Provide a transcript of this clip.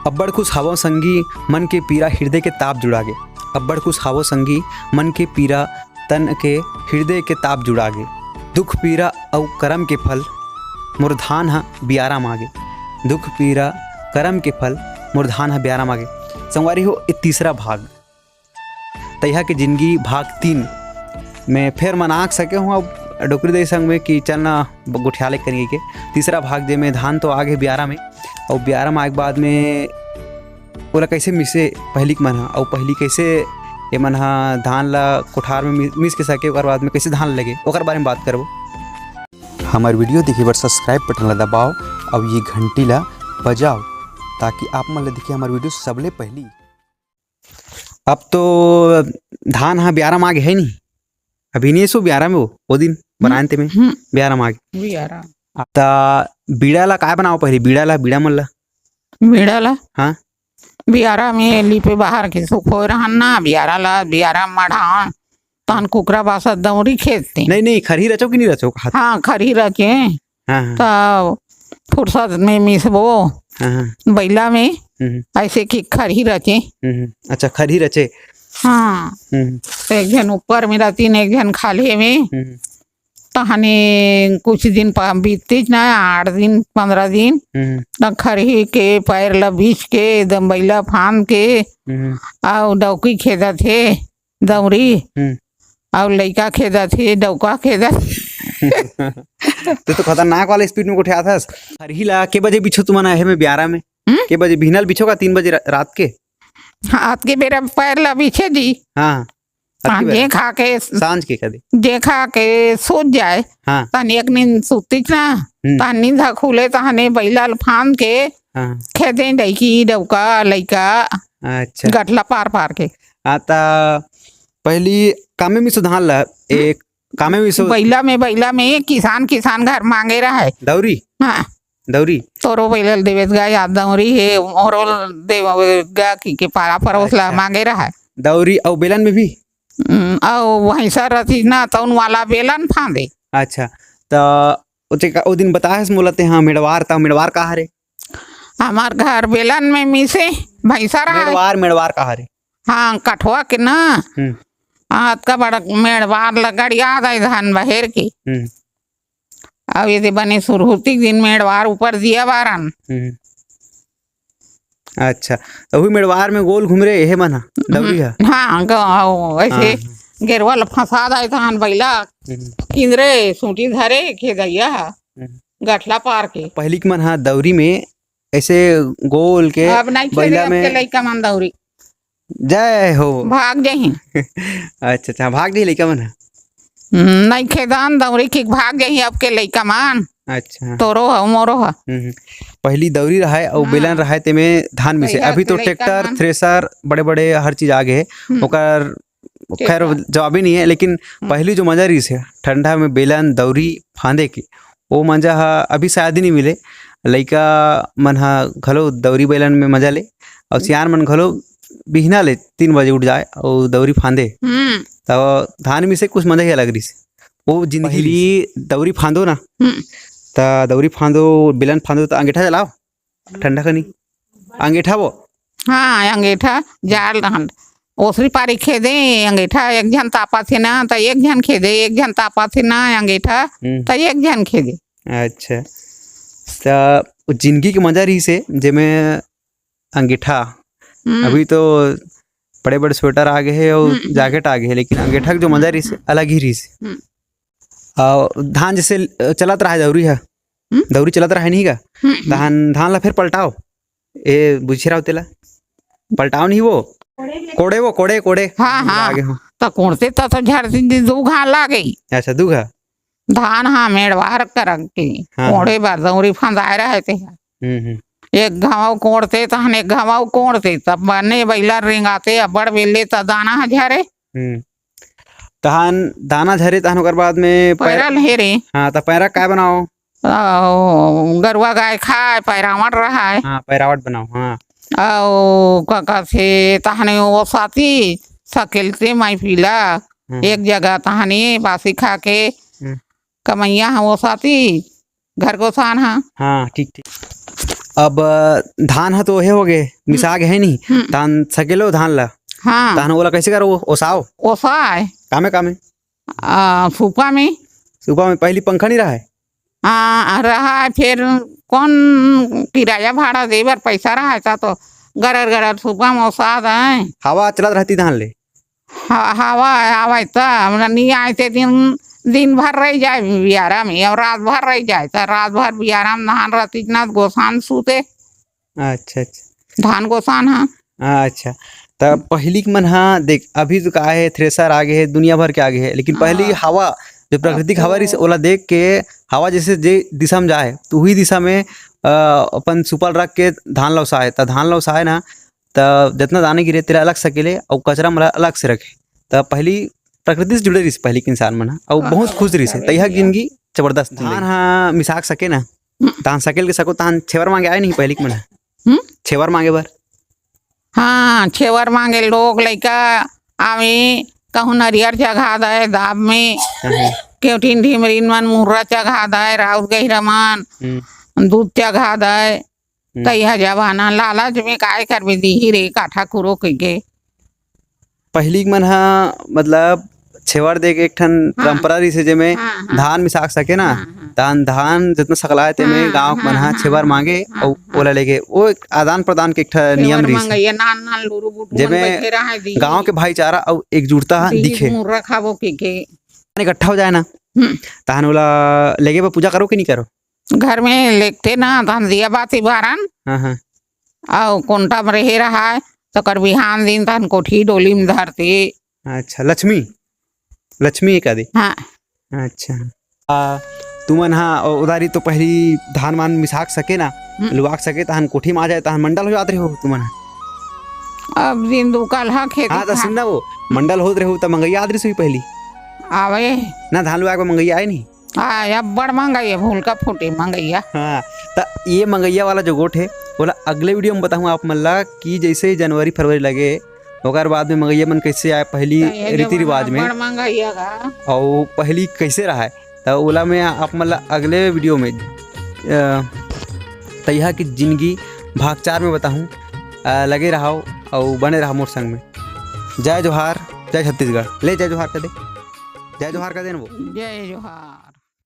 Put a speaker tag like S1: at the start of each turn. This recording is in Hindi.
S1: अब्बड़ खुश हावो संगी मन के पीरा हृदय के ताप जुड़ागे। अब्बड़ खुश हावो संगी मन के पीरा तन के हृदय के ताप जुड़ागे। दुख पीरा और करम के फल मुरधान हा बियारा मागे। दुख पीरा करम के फल मुरधान हा बियारा मागे। संगवारी हो ये तीसरा भाग तैहा के जिंदगी भाग 3 में फिर मनाक सके हूँ अब डोकरी दे संग में कि चलना गुठियाले करिए के तीसरा भाग जे में धान तो आगे बियारा में और बियारा में आगे बाद में ओला कैसे मिसे पहली मन हा और पहली कैसे ये मन हा धान ला कोठार में मिस के सके ओकर बाद में कैसे धान लगे ओकर बारे में बात करबो। हमार वीडियो देखे बर सब्सक्राइब बटन ला दबाओ और ये घंटी ला बजाओ ताकि आप मन ला देखिए हमार वीडियो सबले पहली। अब तो धान हा बियारा में आगे है नहीं अभी नहीं सो बियारा में वो दिन बनाए थे में बियारा में आगे
S2: बियारा
S1: ता बीड़ा ला काय बनाओ पहले बीड़ा मन ला
S2: बीड़ा ला
S1: हाँ
S2: बियारा में लिपे बाहर के सुखो रहन ना बियारा ला बियारा मढ़ा तहन कुकरा बासा दौरी खेदते
S1: नहीं खरी रचो कि नहीं रचो
S2: हाँ खरी रचे
S1: हाँ
S2: तो फुर्सत में मिसबो
S1: हाँ
S2: बैला में ऐसे कि खरी रचे।
S1: अच्छा खरी रचे
S2: हाँ एक जन ऊपर में रहती एक जन खाले में तहने कुछ दिन बीतते ना 8 दिन 15 दिन त खरही के पैर ला बीच के एकदम बैला फान के और डौकी खेदा थे दौरी और लइका खेदा थे डौका खेदा
S1: तो खतरनाक वाला स्पीड में उठा था। खरही ला के बजे बिछो तुम है में ब्यारा में के बजे भिनल बिछो का 3 बजे रात के
S2: हाथ के बेरा पैर ला बिछे जी
S1: हाँ
S2: जे खा के
S1: सांझ के कदे
S2: जे खा के सोच जाए
S1: हाँ
S2: तन एक नींद सुती ना तन नींद खुले तहने बैला फान के
S1: हाँ
S2: खेदे डैकी डौका लइका
S1: अच्छा
S2: गठला पार पार के
S1: आता पहली कामे में सुधार ला एक कामे में
S2: बैला में किसान घर मांगे रहा है
S1: दौरी
S2: हाँ
S1: दौरी
S2: तोरो बैल देवेश गा याद दौरी है और देवेगा की पारा परोसला मांगे रहा है
S1: दौरी और बेलन में भी
S2: और वहीं सर रथी ना तो वाला बेलन फांदे।
S1: अच्छा तो ओ दिन बताए मोलते हाँ मेड़वार कहाँ रे
S2: हमार घर बेलन में मिसे भैंसा रहा
S1: मेड़वार कहाँ रे
S2: हाँ कठवा के ना हाथ का बड़ा मेड़वार लगड़िया धान बहेर की अब यदि बने सुरहुती दिन मेड़वार ऊपर दिया बारन
S1: अच्छा तो वही मेड़वार में गोल घूम रहे है मना दौरी है
S2: हाँ ऐसे गेरवा फंसा दाए धान बैला किंदरे सूटी धरे खेदैया गठला पार के
S1: पहली के मन हाँ दौरी में ऐसे गोल के
S2: अब नहीं बैला में लइका मन दौरी
S1: जय हो
S2: भाग जाही
S1: अच्छा भाग जाही लइका मन
S2: नहीं खेदान दौरी की भाग जाही अब के लइका मन
S1: अच्छा
S2: तोरो है मोरो है
S1: पहली दौरी रहा है और बेलन रहा है ते में धान में से अभी तो ट्रैक्टर थ्रेसर बड़े हर चीज आगे है ओकर खैर जवाब ही नहीं है लेकिन पहली जो मजा रही है ठंडा में बेलन दौरी फांदे की वो मजा अभी शायद ही नहीं मिले लइका मन हा घलो दौरी बेलन में मजा ले और सियान मन घलो बिहना ले 3 बजे उठ जाए और दौरी फांदे तो धान में से कुछ मजा ही अलग रही है वो जिंदगी दौरी फांदो ना ता दौरी फांदो बेलन फांदो तो अंगीठा चलाओ ठंडा कनी अंगीठा वो
S2: हाँ अंगीठा जाल रहन ओसरी पारी खेदे अंगीठा एक जन तापा थे ना तो एक जन खेदे एक जन तापा थे ना अंगीठा तो एक जन खेदे।
S1: अच्छा तो जिंदगी की मजा रही से जेमे अंगीठा अभी तो बड़े स्वेटर आ गए है और जैकेट आ गए है लेकिन अंगीठा की जो मजा रही से अलग ही रही से धान जैसे चलत रहा दौरी है दौरी चलत रहा नहीं का धान ला फिर पलटाओ ए बुझे रहा तेला पलटाओ नहीं वो कोड़े
S2: हाँ
S1: आगे हो
S2: तो कोड़ते तो झड़ती 2 घा लागे
S1: अच्छा 2 घा
S2: धान हाँ मेड़वार कर के कोड़े बार दौरी फंदाए रहे थे एक घाव कोड़ते तहन एक घाव कोड़ते तब बने बैला रेंगाते अबड़ बेले तो दाना झरे
S1: तहन दाना झरे तहन ओकर बाद में
S2: पैरल हेरे
S1: हाँ तो पैरा काय बनाओ
S2: गरुआ गाय खाए पैरावट रहा है
S1: हाँ पैरावट बनाओ हाँ
S2: का थे तहने वो साथी सकेलते माई पीला एक जगह तहने बासी खा के कमैया वो साथी घर को सान हाँ
S1: ठीक अब धान ह तो हे हो गए मिसा गए है नहीं तान सकेलो धान ला
S2: हाँ
S1: तान ओला कैसे करो ओसाओ
S2: ओसा है
S1: कामे
S2: फूफा में
S1: सुबह में पहली पंखा नहीं रहा है
S2: रहा है, फिर कौन किराया भाड़ा दे बर पैसा रहा था तो गरर गरर फूफा में ओसा है।
S1: हवा चलत रहती धान ले
S2: हवा आवे तो हमरा नहीं आए थे दिन भर रह जाए बियारा में और रात भर रह जाए तो रात भर बियारा में धान रहती ना गोसान सूते।
S1: अच्छा
S2: धान गोसान हाँ
S1: अच्छा तब पहली के मन हाँ देख अभी तो का है थ्रेसर आगे है दुनिया भर के आगे है लेकिन पहली हवा जो प्राकृतिक हवा रही ओला देख के हवा जैसे जे दिशा में जाए तो वही दिशा में अपन सुपल रख के धान लौसाए तो धान लौसाए ना तो जितना दाने गिरे तेरा अलग सकेले और कचरा मला अलग से रखे तो पहली प्रकृति से जुड़े रही पहली के इंसान मन और बहुत खुश रही तैया जिंदगी जबरदस्त धान हाँ मिसाक सके ना तान सकेल के सको तान छेवर मांगे आए नहीं पहली के मन छेवर मांगे बर
S2: हाँ छेवर मांगे लोग लइका आवे कहूँ नरियर चघा दे दाब में केवटीन ढिमरीन मन मुर्रा चघा दे राउत गहिरा मन दूध चघा दे तैया जवाना लालच में काय कर दी रे काठा कुरो के
S1: पहली मन हा मतलब छेवर दे के एक ठन परंपरा रही से जेमे धान मिसाक सके ना तान धान जितना सकलाए ते में गांव मन हा छेवर मांगे और ओला लेके वो एक आदान प्रदान के एक ठन नियम रही जेमे गांव के भाईचारा और एकजुटता दिखे इकट्ठा हो जाए ना तान ओला लेके पर पूजा करो कि नहीं करो
S2: घर में लेते ना धान दिया बाती बारन और कोंटा में रहे रहा है तो कर बिहान दिन तन कोठी डोली में धरते।
S1: अच्छा लक्ष्मी एक आदि
S2: हाँ
S1: अच्छा तुमन हाँ उदारी तो पहली धान मान मिसाक सके ना लुआक सके तहन कोठी में आ जाए तहन मंडल हो जाते रहे हो तुमन
S2: अब दिन दुकाल हाँ खेती
S1: हाँ तो सुन ना वो मंडल होत रहे हो तो मंगैया आदरी से पहली
S2: आवे
S1: ना धान लुआ के मंगैया आए नहीं
S2: अब बड़ मंगैया भूल का फूटे मंगैया
S1: हाँ तो ये मंगैया वाला जो गोट है बोला अगले वीडियो में बताऊँ आप मन ला कि जैसे जनवरी फरवरी लगे ओकर बाद में मंगैया मन कैसे आए पहली रीति रिवाज में और पहली कैसे रहा है तो ओला में आप मन ला अगले वीडियो में तैया की जिंदगी भाग 4 में बताऊँ लगे रहा और बने रहा मोर संग में। जय जोहार जय छत्तीसगढ़ ले जय जोहार कर दे जय जोहार कर दे ना वो
S2: जय जोहार।